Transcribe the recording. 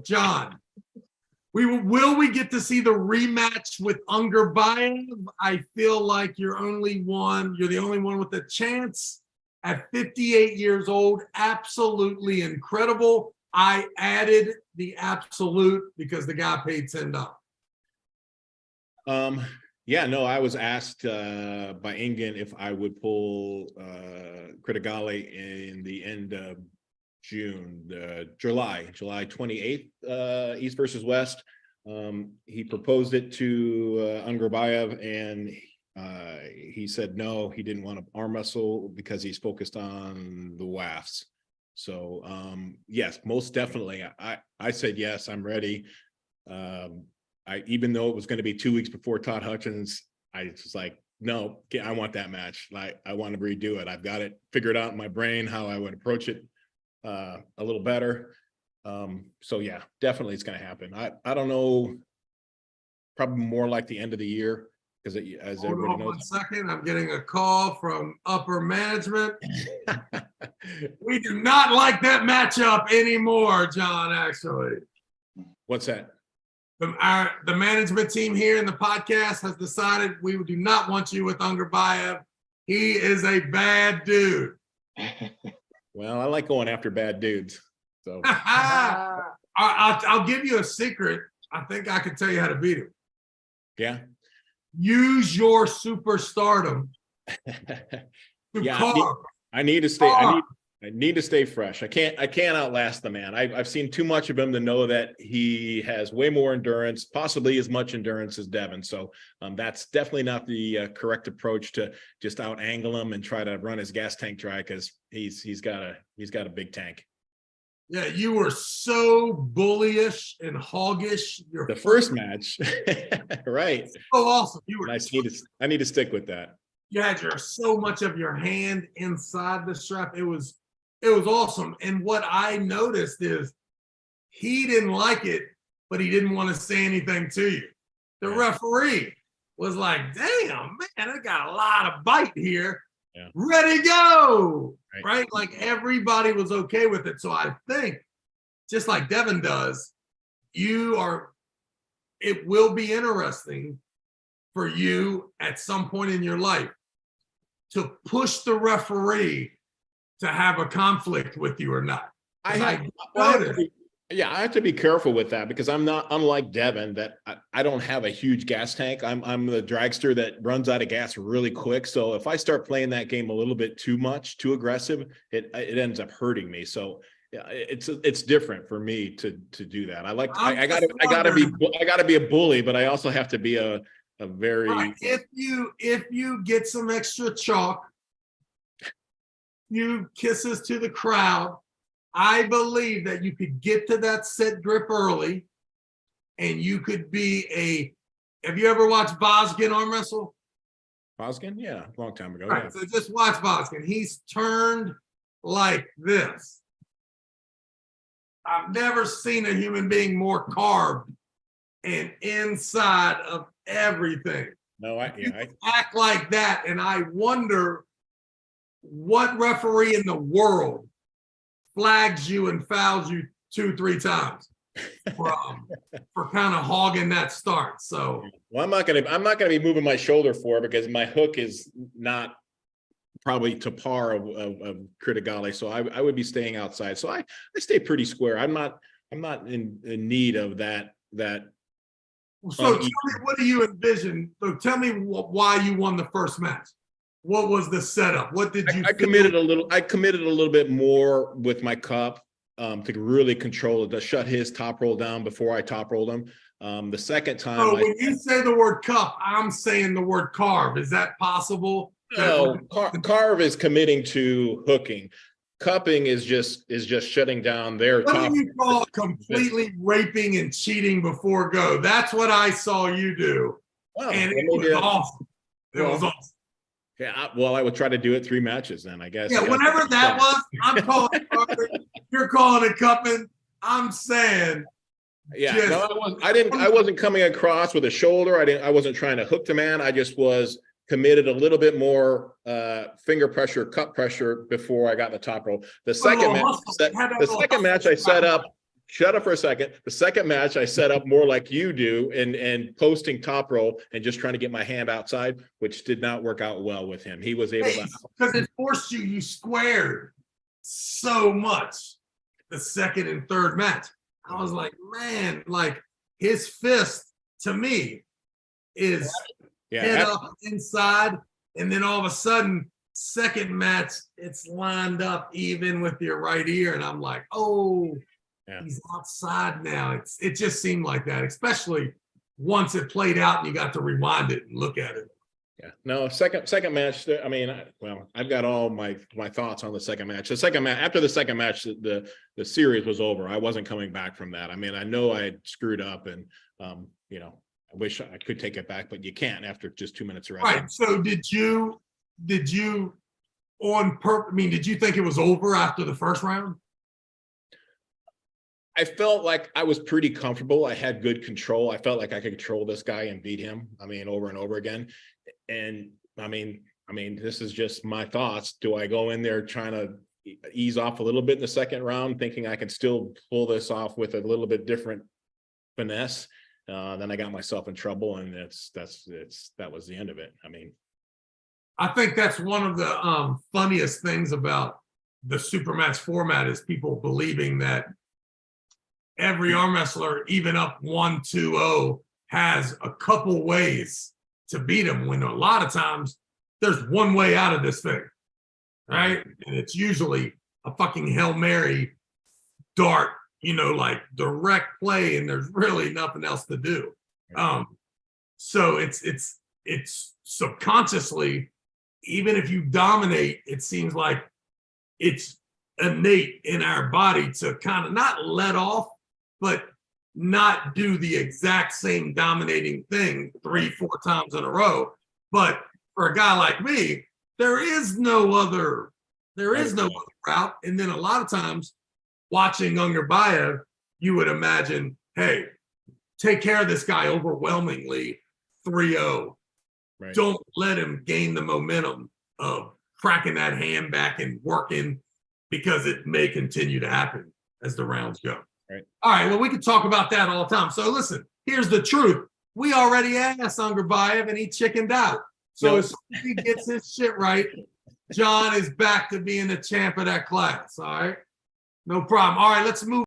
John, will we get to see the rematch with Ongorbaevs? I feel like you're the only one with a chance at 58 years old. Absolutely incredible. I added the absolute because the guy paid $10. Yeah, no, I was asked by Ingen if I would pull Criticale in the end of June, July 28th, East versus West. He proposed it to Ongorbaev, and he said no, he didn't want to arm wrestle because he's focused on the WAFs. So yes, most definitely. I said yes, I'm ready. Even though it was going to be 2 weeks before Todd Hutchins, I was like, no, I want that match. I want to redo it. I've got it figured out in my brain how I would approach it a little better. So yeah, definitely it's going to happen. I don't know, probably more like the end of the year, because as everybody knows. 1 second, I'm getting a call from upper management. We do not like that matchup anymore, John, actually. What's that? The management team here in the podcast has decided we do not want you with Ongorbaev. He is a bad dude. Well, I like going after bad dudes. So I'll give you a secret. I think I can tell you how to beat him. Yeah. Use your superstardom. Yeah, I need to stay. I need to stay fresh. I can't outlast the man. I've seen too much of him to know that he has way more endurance, possibly as much endurance as Devin. So that's definitely not the correct approach, to just out angle him and try to run his gas tank dry, because he's got a big tank. Yeah, you were so bullyish and hoggish. The first match, right? So awesome. I need to stick with that. You had so much of your hand inside the strap. It was awesome. And what I noticed is he didn't like it, but he didn't want to say anything to you. The referee was like, damn, man, I got a lot of bite here. Yeah. Ready, go. Right? Like everybody was okay with it. So I think, just like Devin does, it will be interesting for you at some point in your life to push the referee to have a conflict with you or not. I have to be careful with that, because I'm not, unlike Devin, that I don't have a huge gas tank. I'm the dragster that runs out of gas really quick. So if I start playing that game a little bit too aggressive, it ends up hurting me. So yeah, it's different for me to do that. I gotta be a bully, but I also have to be a very if you get some extra chalk, few kisses to the crowd, I believe that you could get to that set grip early, and you could be have you ever watched Bagent arm wrestle? Bagent? Yeah, a long time ago. Right, so just watch Bagent. He's turned like this. I've never seen a human being more carved and inside of everything. No, I act like that, and I wonder what referee in the world flags you and fouls you 2-3 times for kind of hogging that start. So, well, I'm not gonna be moving my shoulder for it, because my hook is not probably to par of Criticale. So I would be staying outside. So I stay pretty square. I'm not in need of that. So tell me, what do you envision? So tell me why you won the first match. What was the setup? What did you? I committed a little bit more with my cup to really control it, to shut his top roll down before I top rolled him. The second time. So when you say the word cup, I'm saying the word carve. Is that possible? No, carve is committing to hooking. Cupping is just shutting down their top. What do you call completely raping and cheating before go? That's what I saw you do. Wow, and it was awesome. It was awesome. Yeah, well, I would try to do it 3 matches then, I guess. Yeah, whatever that was, I'm calling it cupping. You're calling it cupping. I'm saying. Yeah, no, I wasn't coming across with a shoulder. I wasn't trying to hook the man. I just was committed a little bit more finger pressure, cup pressure before I got the top roll. The second match I set up shut up for a second. The second match I set up more like you do and posting top roll and just trying to get my hand outside, which did not work out well with him. He was able to. Because it forced you squared so much the second and third match. I was like, man, like his fist to me is head up inside, and then all of a sudden, second match, it's lined up even with your right ear, and I'm like, oh, he's outside now. It just seemed like that, especially once it played out and you got to rewind it and look at it. Yeah, no, second match. I mean, I've got all my thoughts on the second match. The second match, after the second match, the series was over. I wasn't coming back from that. I mean, I know I had screwed up, and you know, I wish I could take it back, but you can't after just 2 minutes of wrestling. Right. So did you on purpose? I mean, did you think it was over after the first round? I felt like I was pretty comfortable. I had good control. I felt like I could control this guy and beat him. I mean, over and over again. And I mean, this is just my thoughts. Do I go in there trying to ease off a little bit in the second round, thinking I can still pull this off with a little bit different finesse? Then I got myself in trouble, and that was the end of it. I mean, I think that's one of the funniest things about the super match format is people believing that every arm wrestler, even up 1-2-0, has a couple ways to beat him, when a lot of times there's one way out of this thing, right? And it's usually a fucking Hail Mary dart, you know, like direct play, and there's really nothing else to do. So it's subconsciously, even if you dominate, it seems like it's innate in our body to kind of not let off, but not do the exact same dominating thing 3-4 times in a row. But for a guy like me, there is no other route. And then a lot of times watching Ongorbaev, you would imagine, hey, take care of this guy overwhelmingly 3-0. Right. Don't let him gain the momentum of cracking that hand back and working, because it may continue to happen as the rounds go. Right. All right, well, we could talk about that all the time. So listen, here's the truth. We already asked Ongorbaev, and he chickened out. So as soon as he gets his shit right, John is back to being the champ of that class. All right, no problem. All right, let's move